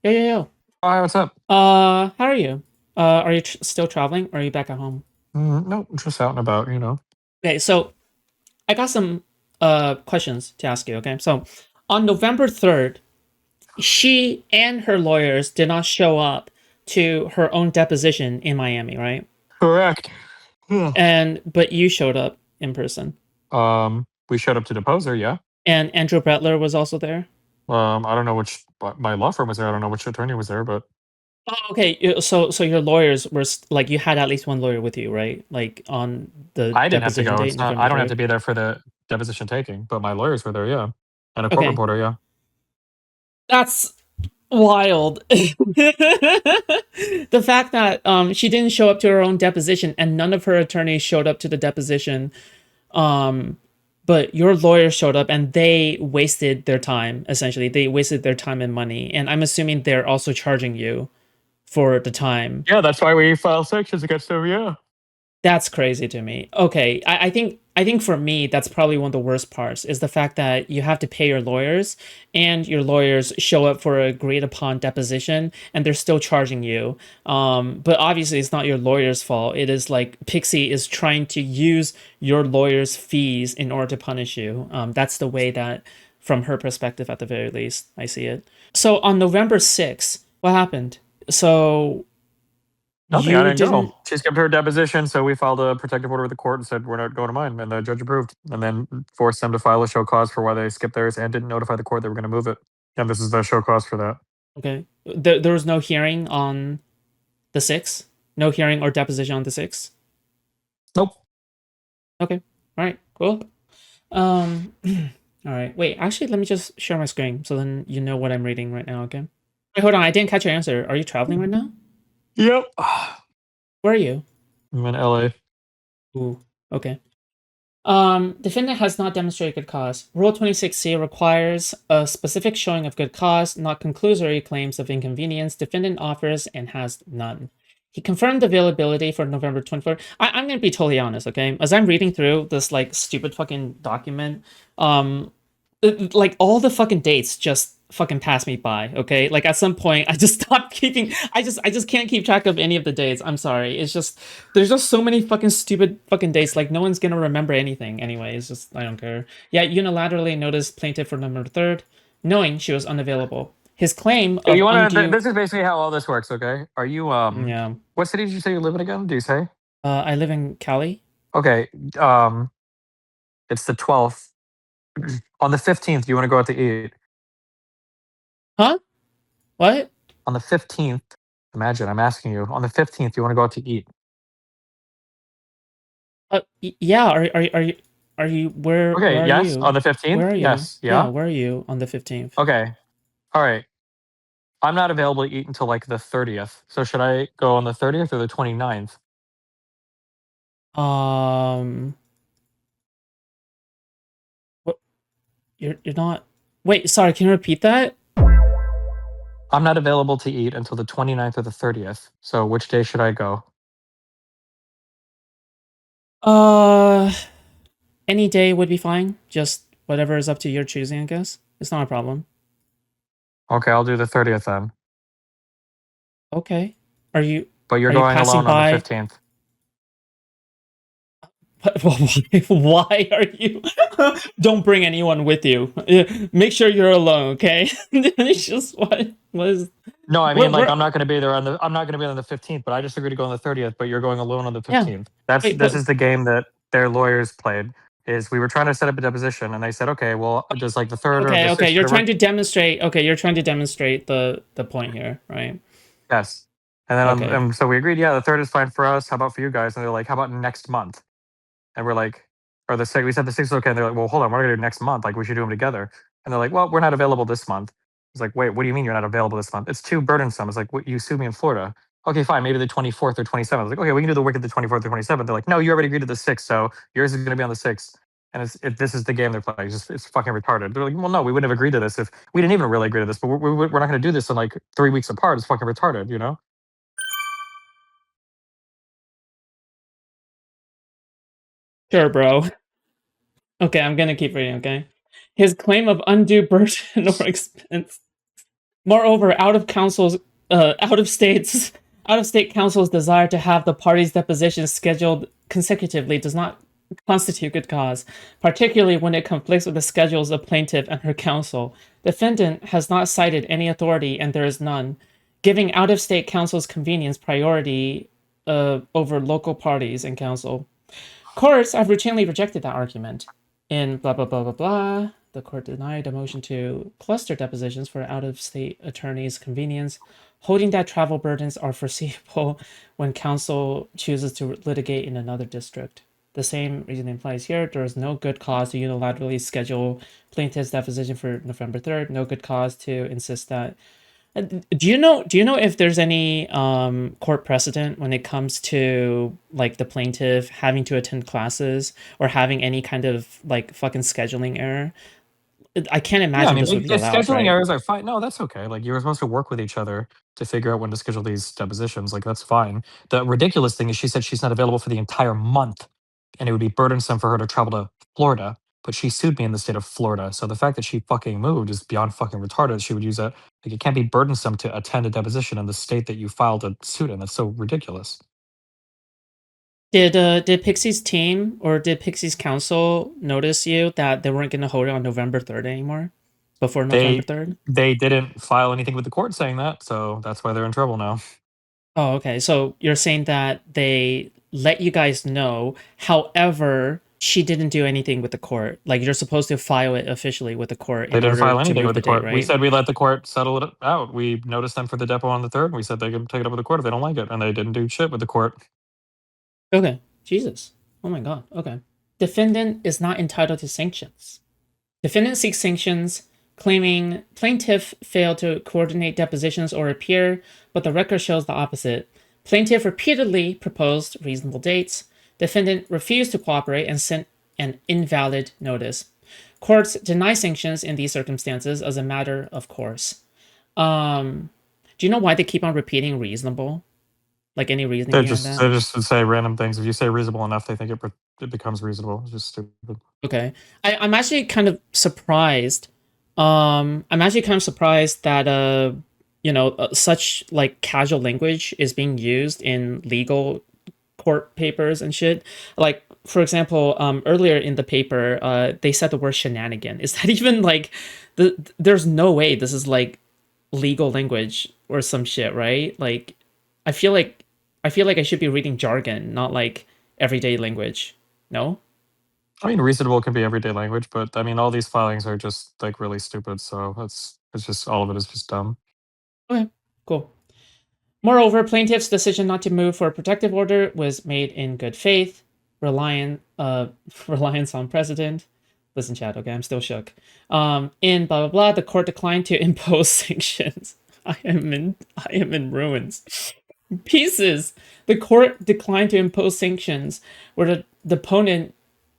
Yeah, yeah, yeah. Hi, what's up? How are you? Are you still traveling or are you back at home? No, just out and about. Okay, so I got some questions to ask you, okay? So on November 3rd, she and her lawyers did not show up to her own deposition in Miami, right? Correct. Yeah. And but you showed up in person. We showed up to depose her, yeah. And Andrew Brettler was also there. I don't know which, but my law firm was there. I don't know which attorney was there, but Oh, okay. So your lawyers were like you had at least one lawyer with you, right? Like on the I didn't have to deposition go. date, It's not. I November don't have to 3rd. be there for the deposition taking, but my lawyers were there, yeah, and a court Okay. reporter, yeah. That's wild. The fact that she didn't show up to her own deposition and none of her attorneys showed up to the deposition, um but your lawyer showed up and they wasted their time. Essentially they wasted their time and money, and I'm assuming they're also charging you for the time. Yeah, that's why we file sanctions against them, yeah. That's crazy to me. Okay, I think for me that's probably one of the worst parts is the fact that you have to pay your lawyers and your lawyers show up for a agreed upon deposition and they're still charging you. But obviously it's not your lawyer's fault. It is like Pxie is trying to use your lawyer's fees in order to punish you. That's the way that, from her perspective, at the very least, I see it. So on November 6th, what happened? So Nothing. I you didn't go. didn't. She skipped her deposition, so we filed a protective order with the court and said we're not going to mine, and the judge approved, and then forced them to file a show cause for why they skipped theirs and didn't notify the court they were going to move it. And this is the show cause for that. Okay. There was no hearing on the 6th? No hearing or deposition on the 6th? Nope. Okay. All right. Cool. Um all right. Wait, actually let me just share my screen so then you know what I'm reading right now, okay? Wait, hold on. I didn't catch your answer. Are you traveling right now? Yep. Where are you? I'm in LA. Ooh. Okay. Defendant has not demonstrated good cause. Rule 26C requires a specific showing of good cause, not conclusory claims of inconvenience. Defendant offers and has none. He confirmed availability for November 24th. I'm gonna be totally honest, okay? As I'm reading through this like stupid fucking document, um, like all the fucking dates just fucking pass me by, okay? Like at some point I just stopped keeping. I just can't keep track of any of the dates. I'm sorry. It's just there's just so many fucking stupid fucking dates. Like no one's gonna remember anything anyway. It's just I don't care. Yeah, unilaterally noticed plaintiff for November 3rd, knowing she was unavailable. His claim So of you want to? undue. This is basically how all this works. Okay. Are you Yeah. What city did you say you live in again? Do you say? I live in Cali. Okay. It's the 12th. On the 15th, you want to go out to eat. Huh? What? On the 15th, imagine I'm asking you. On the 15th, you want to go out to eat. Yeah. Are you where Okay. are Yes. On you? the 15th. Where are you? Yes. Yeah. Yeah. Where are you on the 15th? Okay. All right. I'm not available to eat until like the 30th. So should I go on the 30th or the 29th? Um. What? You're not. Wait. Sorry. Can you repeat that? I'm not available to eat until the 29th or the 30th. So which day should I go? Uh. Any day would be fine. Just whatever is up to your choosing, I guess. It's not a problem. Okay, I'll do the 30th then. Okay. Are you But you're are you going passing alone on the by? 15th. Why are you? Don't bring anyone with you. Make sure you're alone, okay? It's just what is No, I mean what like we're I'm not going to be there on the I'm not going to be on the 15th, but I just agreed to go on the 30th, but you're going alone on the yeah. 15th. That's Wait, this but is the game that their lawyers played. Is we were trying to set up a deposition and they said, "Okay, well, does like the 3rd or the okay. 6th You're whatever." trying to demonstrate. Okay, you're trying to demonstrate the point here, right? Yes. And then Okay. so we agreed, yeah, the 3rd is fine for us. How about for you guys? And they're like, "How about next month?" And we're like, or the 6th, we said the 6th is okay. And they're like, "Well, hold on, we're going to do next month. Like we should do them together." And they're like, "Well, we're not available this month." It's like, "Wait, what do you mean you're not available this month? It's too burdensome." It's like, "What, you sued me in Florida." Okay, fine, maybe the 24th or 27th. I was like, "Okay, we can do the week of the 24th or 27th." They're like, "No, you already agreed to the 6th, so yours is going to be on the 6th." And this is the game they're playing. It's fucking retarded. They're like, "Well, no, we wouldn't have agreed to this if we didn't even really agree to this, but we're not going to do this in like 3 weeks apart. It's fucking retarded, you know?" Sure, bro. Okay, I'm gonna keep reading. Okay. His claim of undue burden or expense. Moreover, out of state counsel's desire to have the parties' depositions scheduled consecutively does not constitute good cause, particularly when it conflicts with the schedules of plaintiff and her counsel. Defendant has not cited any authority, and there is none, giving out of state counsel's convenience priority over local parties and counsel. Courts have routinely rejected that argument. In blah blah blah blah blah, the court denied a motion to cluster depositions for out-of-state attorneys' convenience, holding that travel burdens are foreseeable when counsel chooses to litigate in another district. The same reasoning applies here. There is no good cause to unilaterally schedule plaintiff's deposition for November 3rd. No good cause to insist that. Do you know? Do you know if there's any court precedent when it comes to like the plaintiff having to attend classes or having any kind of like fucking scheduling error? I can't Yeah, I imagine mean, this would be if allowed, scheduling right? errors are fine. No, that's okay. Like you were supposed to work with each other to figure out when to schedule these depositions. Like that's fine. The ridiculous thing is she said she's not available for the entire month, and it would be burdensome for her to travel to Florida. But she sued me in the state of Florida. So the fact that she fucking moved is beyond fucking retarded. She would use that. Like it can't be burdensome to attend a deposition in the state that you filed a suit in. That's so ridiculous. Did Pixie's team or did Pixie's counsel notice you that they weren't going to hold it on November 3rd anymore? Before November They 3rd? they didn't file anything with the court saying that, so that's why they're in trouble now. Oh, okay. So you're saying that they let you guys know. However, she didn't do anything with the court. Like you're supposed to file it officially with the court They in didn't order file to anything move with the the date, court. We right? said we let the court settle it out. We noticed them for the depot on the 3rd, and we said they can take it up with the court if they don't like it, and they didn't do shit with the court. Okay. Jesus. Oh my god. Okay. Defendant is not entitled to sanctions. Defendant seeks sanctions, claiming plaintiff failed to coordinate depositions or appear, but the record shows the opposite. Plaintiff repeatedly proposed reasonable dates. Defendant refused to cooperate and sent an invalid notice. Courts deny sanctions in these circumstances as a matter of course. Um, do you know why they keep on repeating reasonable? Like any reasoning behind that? They just would say random things. If you say reasonable enough, they think it becomes reasonable. It's just stupid. Okay. I'm actually kind of surprised. I'm actually kind of surprised that such like casual language is being used in legal court papers and shit. Like for example, earlier in the paper, they said the word shenanigan. Is that even like there's no way this is like legal language or some shit, right? Like I feel like I feel like I should be reading jargon, not like everyday language. No? I mean, reasonable can be everyday language, but I mean, all these filings are just like really stupid. So it's just all of it is just dumb. Okay, cool. Moreover, plaintiff's decision not to move for a protective order was made in good faith, reliance on precedent. Listen, Chad. Okay, I'm still shook. In blah blah blah, the court declined to impose sanctions. I am in ruins. Pieces. The court declined to impose sanctions where the deponent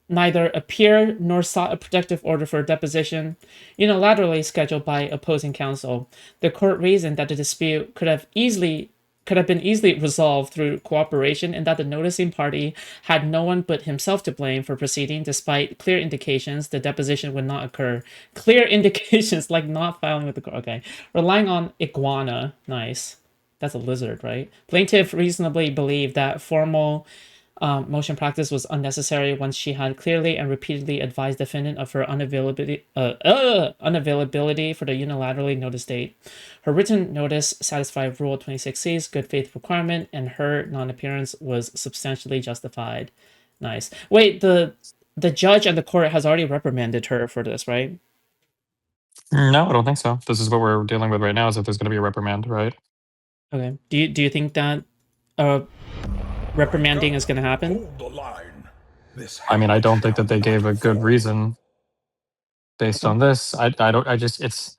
neither appeared nor sought a protective order for a deposition unilaterally scheduled by opposing counsel. The court reasoned that the dispute could have been easily resolved through cooperation and that the noticing party had no one but himself to blame for proceeding despite clear indications the deposition would not occur. Clear indications like not filing with the court. Okay. Relying on iguana. Nice. That's a lizard, right? Plaintiff reasonably believed that formal motion practice was unnecessary once she had clearly and repeatedly advised defendant of her unavailability for the unilaterally noticed date. Her written notice satisfied Rule 26C's good faith requirement, and her non-appearance was substantially justified. Nice. Wait, the judge and the court has already reprimanded her for this, right? No, I don't think so. This is what we're dealing with right now. Is if there's going to be a reprimand, right? Okay. Do you think that uh reprimanding is going to happen? Hold the line. This I mean, I don't think that found they not gave a good for. reason based Okay. on this. I don't. I just it's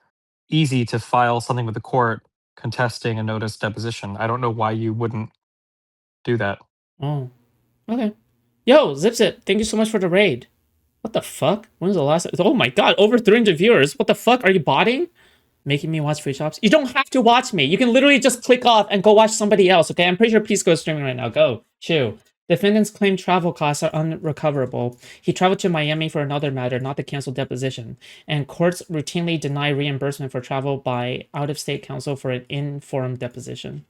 easy to file something with the court contesting a notice deposition. I don't know why you wouldn't do that. Oh. Okay. Yo, Zipzip, thank you so much for the raid. What the fuck? When was the last? Oh my god, over 300 viewers. What the fuck? Are you botting? Making me watch Foodshops? You don't have to watch me. You can literally just click off and go watch somebody else, okay? I'm pretty sure Pisco is streaming right now. Go. Chew. Defendant's claimed travel costs are unrecoverable. He traveled to Miami for another matter, not the canceled deposition, and courts routinely deny reimbursement for travel by out-of-state counsel for an in-forum deposition.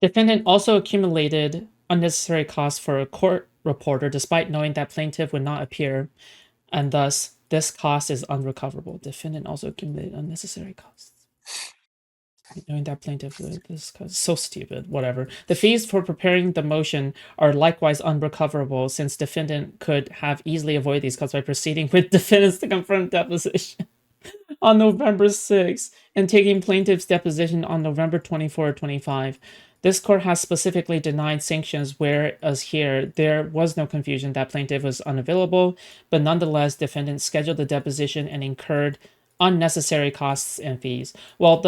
Defendant also accumulated unnecessary costs for a court reporter despite knowing that plaintiff would not appear, and thus this cost is unrecoverable. Defendant also accumulated unnecessary costs. Knowing that plaintiff would this is so stupid. Whatever. The fees for preparing the motion are likewise unrecoverable, since defendant could have easily avoided these costs by proceeding with defendants to confirm deposition on November 6 and taking plaintiff's deposition on November 24 or 25. This court has specifically denied sanctions, whereas here there was no confusion that plaintiff was unavailable, but nonetheless defendant scheduled the deposition and incurred unnecessary costs and fees. Well,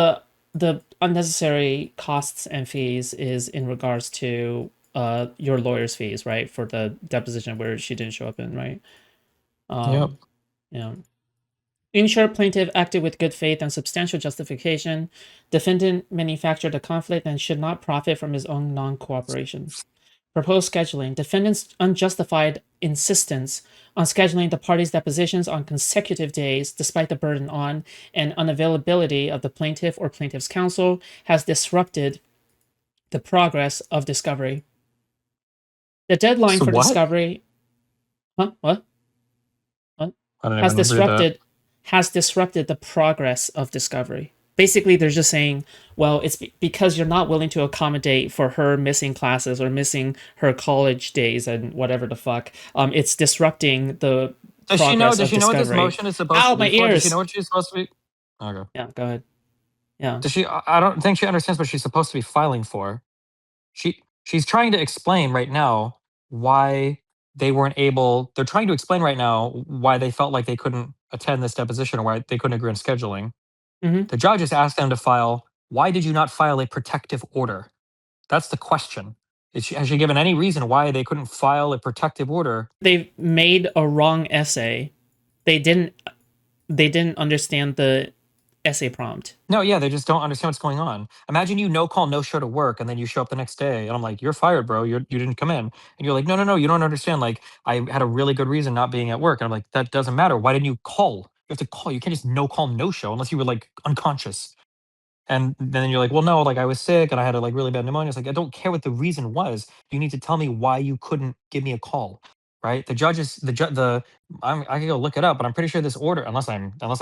the unnecessary costs and fees is in regards to your lawyer's fees, right? For the deposition where she didn't show up in, right? Yep. Yeah. In short, plaintiff acted with good faith and substantial justification. Defendant manufactured a conflict and should not profit from his own non-cooperation. Proposed scheduling. Defendant's unjustified insistence on scheduling the parties' depositions on consecutive days, despite the burden on and unavailability of the plaintiff or plaintiff's counsel, has disrupted the progress of discovery. The deadline So for what? discovery. Huh? What? I don't Has even read that. disrupted the progress of discovery. Basically, they're just saying, well, it's because you're not willing to accommodate for her missing classes or missing her college days and whatever the fuck. It's disrupting the Does progress she know? Does of she know what this discovery. motion is supposed Ow, to my be for? Does she ears! know what she's supposed to be? Okay. Yeah, go ahead. Yeah. Does she? I don't think she understands what she's supposed to be filing for. She's trying to explain right now why they weren't able. They're trying to explain right now why they felt like they couldn't attend this deposition or why they couldn't agree on scheduling. Mhm. The judge has asked them to file. Why did you not file a protective order? That's the question. Has she given any reason why they couldn't file a protective order? They made a wrong essay. They didn't understand the essay prompt. No, yeah, they just don't understand what's going on. Imagine you no call, no show to work, and then you show up the next day, and I'm like, "You're fired, bro. You didn't come in." And you're like, "No, you don't understand. Like, I had a really good reason not being at work." And I'm like, "That doesn't matter. Why didn't you call? You have to call. You can't just no call, no show unless you were like unconscious." And then you're like, "Well, no, like I was sick and I had a like really bad pneumonia." It's like, I don't care what the reason was. You need to tell me why you couldn't give me a call, right? The judges, I can go look it up, but I'm pretty sure this order, unless I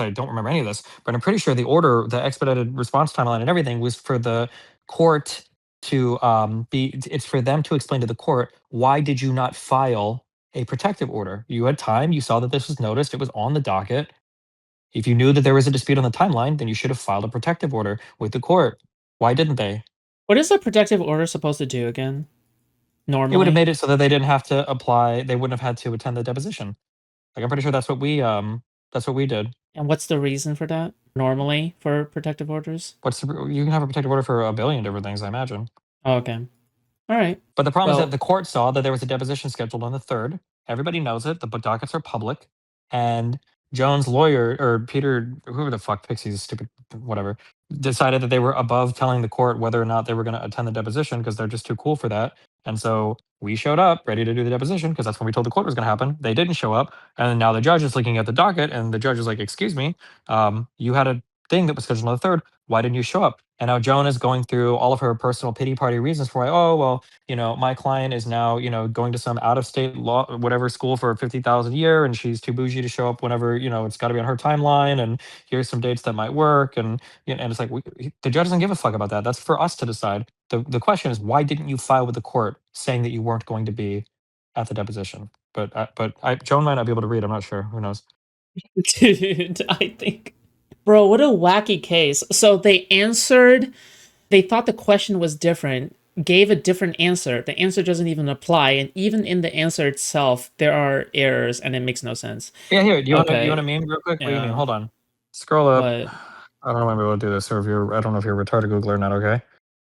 don't remember any of this, but I'm pretty sure the order, the expedited response timeline and everything was for the court to it's for them to explain to the court, why did you not file a protective order? You had time, you saw that this was noticed, it was on the docket. If you knew that there was a dispute on the timeline, then you should have filed a protective order with the court. Why didn't they? What is a protective order supposed to do again? It would have Normally? made it so that they didn't have to apply. They wouldn't have had to attend the deposition. Like, I'm pretty sure that's what we did. And what's the reason for that? Normally for protective orders? You can have a protective order for a billion different things, I imagine. Oh, okay. All right. But the problem is Well- that the court saw that there was a deposition scheduled on the 3rd. Everybody knows it. The book dockets are public, and Jones' lawyer, or Peter, whoever the fuck, Pixie's stupid, whatever, decided that they were above telling the court whether or not they were going to attend the deposition because they're just too cool for that. And so we showed up ready to do the deposition because that's when we told the court was going to happen. They didn't show up, and now the judge is looking at the docket, and the judge is like, "Excuse me, you had a thing that was scheduled on the 3rd. Why didn't you show up?" And now Joan is going through all of her personal pity party reasons for why. Oh well, my client is now, going to some out of state law, whatever school for 50,000 a year, and she's too bougie to show up whenever, it's got to be on her timeline. And here's some dates that might work. And, and it's like, the judge doesn't give a fuck about that. That's for us to decide. The question is, why didn't you file with the court saying that you weren't going to be at the deposition? But Joan might not be able to read. I'm not sure. Who knows? Dude, I think. Bro, what a wacky case. So they thought the question was different, gave a different answer. The answer doesn't even apply, and even in the answer itself, there are errors, and it makes no sense. Yeah, here. Do you Okay. want to meme real quick? What do you mean? Yeah. Hold on. Scroll up. But I don't know if I'm able to do this, or I don't know if you're a retarded Googler or not. Okay.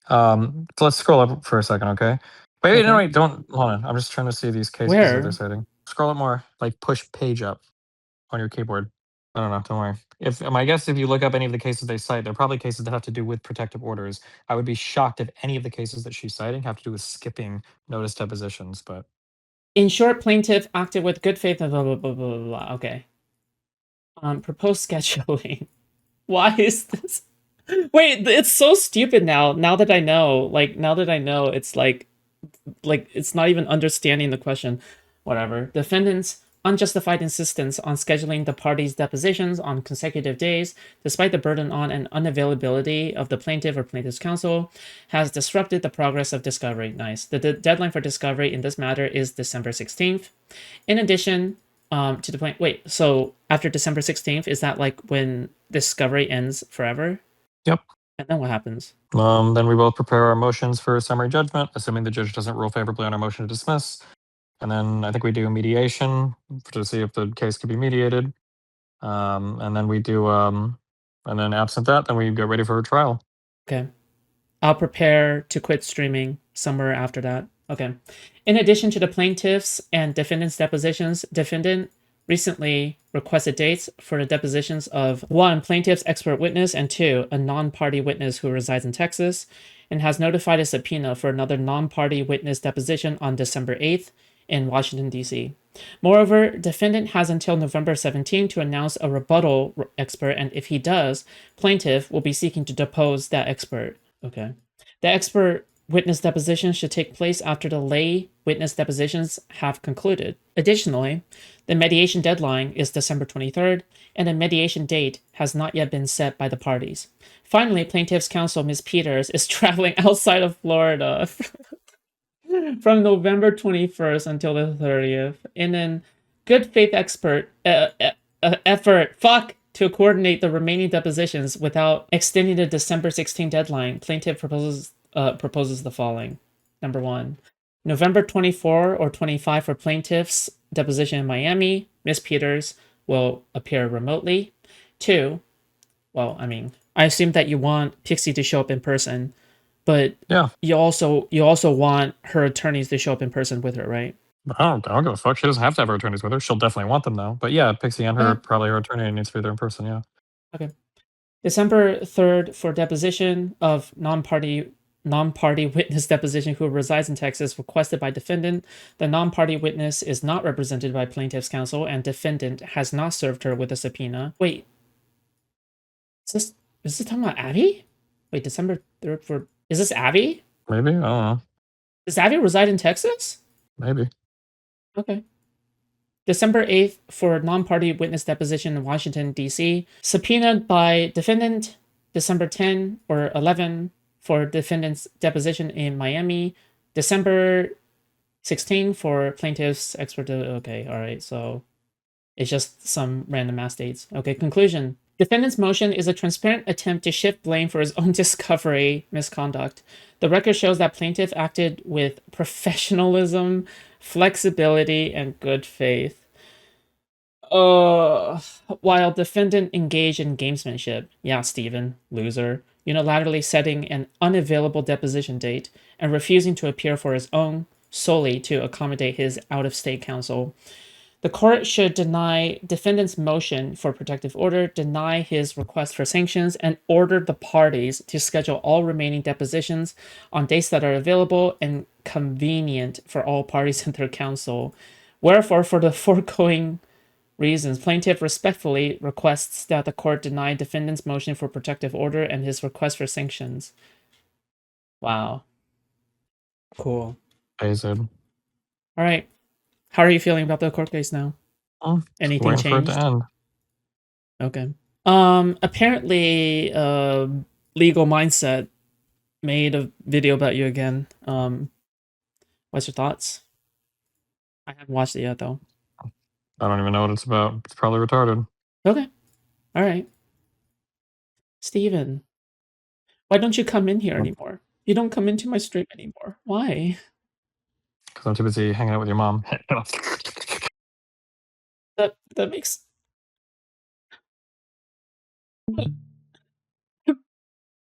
So let's scroll up for a second. Okay. Wait, no, Okay. wait, don't hold on. I'm just trying to see these cases that they're citing. Scroll up more. Like push page up on your keyboard. I don't know. Don't worry. I guess if you look up any of the cases they cite, they're probably cases that have to do with protective orders. I would be shocked if any of the cases that she's citing have to do with skipping notice depositions, but In short, plaintiff acted with good faith. Blah blah blah blah blah. Blah. Okay. Proposed scheduling. Why is this? Wait, it's so stupid now. Now that I know, it's like it's not even understanding the question. Whatever. Defendant's unjustified insistence on scheduling the parties' depositions on consecutive days, despite the burden on and unavailability of the plaintiff or plaintiff's counsel, has disrupted the progress of discovery. Nice. The deadline for discovery in this matter is December 16th. In addition, to the point. Wait, so after December 16th, is that like when discovery ends forever? Yep. And then what happens? Then we both prepare our motions for summary judgment, assuming the judge doesn't rule favorably on our motion to dismiss. And then I think we do mediation to see if the case could be mediated. And then we do, and then absent that, then we get ready for a trial. Okay. I'll prepare to quit streaming somewhere after that. Okay. In addition to the plaintiffs and defendants' depositions, defendant recently requested dates for the depositions of 1. Plaintiff's expert witness, and 2. A non-party witness who resides in Texas, and has notified a subpoena for another non-party witness deposition on December 8th in Washington, D.C. Moreover, defendant has until November 17 to announce a rebuttal expert, and if he does, plaintiff will be seeking to depose that expert. Okay. The expert witness deposition should take place after the lay witness depositions have concluded. Additionally, the mediation deadline is December 23rd, and a mediation date has not yet been set by the parties. Finally, plaintiff's counsel, Ms. Peters, is traveling outside of Florida from November 21st until the 30th in an good faith expert effort to coordinate the remaining depositions without extending the December 16 deadline. Plaintiff proposes the following. Number 1, November 24 or 25 for plaintiff's deposition in Miami. Ms. Peters will appear remotely. 2, well, I mean, I assume that you want Pxie to show up in person, but Yeah. you also want her attorneys to show up in person with her, right? I don't give a fuck. She doesn't have to have her attorneys with her. She'll definitely want them though. But yeah, Pxie and her, probably her attorney needs to be there in person. Yeah. Okay. December 3rd for deposition of non-party witness deposition who resides in Texas, requested by defendant. The non-party witness is not represented by plaintiff's counsel, and defendant has not served her with a subpoena. Wait, is this talking about Abby? Wait, December 3rd for, is this Abby? Maybe, I don't know. Does Abby reside in Texas? Maybe. Okay. December 8th for non-party witness deposition in Washington, D.C. Subpoenaed by defendant. December 10 or 11 for defendant's deposition in Miami. December 16 for plaintiff's expert. Okay, all right. So it's just some random ass dates. Okay, conclusion. Defendant's motion is a transparent attempt to shift blame for his own discovery misconduct. The record shows that plaintiff acted with professionalism, flexibility, and good faith. While defendant engaged in gamesmanship, yeah, Steven, loser, unilaterally setting an unavailable deposition date and refusing to appear for his own solely to accommodate his out-of-state counsel. The court should deny defendant's motion for protective order, deny his request for sanctions, and order the parties to schedule all remaining depositions on dates that are available and convenient for all parties and their counsel. Wherefore, for the foregoing reasons, plaintiff respectfully requests that the court deny defendant's motion for protective order and his request for sanctions. Wow. Cool. Amazing. All right. How are you feeling about the court case now? Anything Waiting changed? for it to end. Okay. Apparently, Legal Mindset made a video about you again. What's your thoughts? I haven't watched it yet, though. I don't even know what it's about. It's probably retarded. Okay. All right. Steven, why don't you come in here anymore? You don't come into my stream anymore. Why? Because I'm too busy hanging out with your mom. That makes...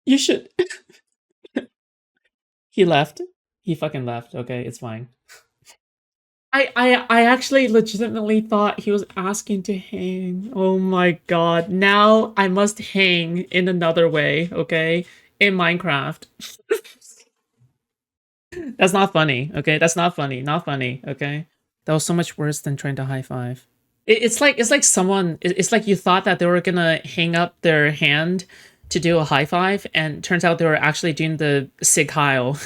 You should... He left. He fucking left. Okay, it's fine. I actually legitimately thought he was asking to hang. Oh my god. Now I must hang in another way, okay? In Minecraft. That's not funny, okay? That's not funny. Not funny, okay? That was so much worse than trying to high five. It's like someone. It's like you thought that they were gonna hang up their hand to do a high five, and turns out they were actually doing the Sig Heil.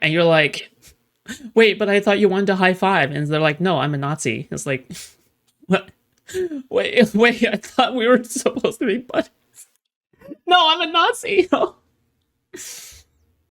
And you're like, wait, but I thought you wanted to high five, and they're like, no, I'm a Nazi. It's like, what? Wait, I thought we were supposed to be buddies. No, I'm a Nazi.